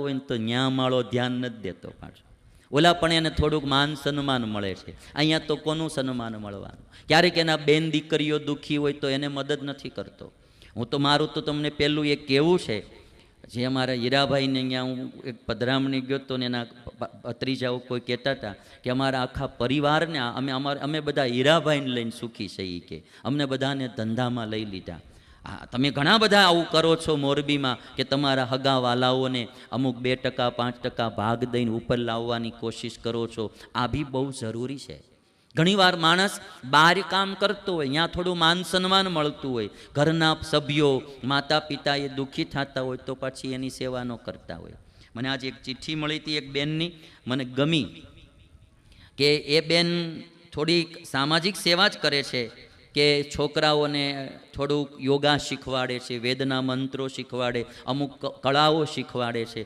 હોય ને તો ન્યા માળો ધ્યાન નથી દેતો પાછો. ઓલા પણ એને થોડુંક માન સન્માન મળે છે. અહીંયા તો કોનું સન્માન મળવાનું? ક્યારેક એના બેન દીકરીઓ દુઃખી હોય તો એને મદદ નથી કરતો. હું તો મારું તો તમને પહેલું એક કહેવું છે, જે અમારા હીરાભાઈને અહીંયા હું એક પધરામણી ગયો તો ને એના ભત્રીજાઓ કોઈ કહેતા હતા કે અમારા આખા પરિવારને અમે બધા હીરાભાઈને લઈને સુખી છીએ કે અમને બધાને ધંધામાં લઈ લીધા. હા, તમે ઘણા બધા આવું કરો છો મોરબીમાં કે તમારા હગાવાલાઓને અમુક 2% 5% ભાગ દઈને ઉપર લાવવાની કોશિશ કરો છો. આ બી બહુ જરૂરી છે. ઘણીવાર માણસ બહાર કામ કરતો હોય, ત્યાં થોડું માન સન્માન મળતું હોય, ઘરના સભ્યો માતા પિતા એ દુઃખી થતા હોય તો પછી એની સેવા ન કરતા હોય. મને આજે એક ચિઠ્ઠી મળી હતી એક બેનની, મને ગમી કે એ બેન થોડીક સામાજિક સેવા જ કરે છે કે છોકરાઓને થોડુંક યોગા શીખવાડે છે, વેદના મંત્રો શીખવાડે, અમુક કળાઓ શીખવાડે છે.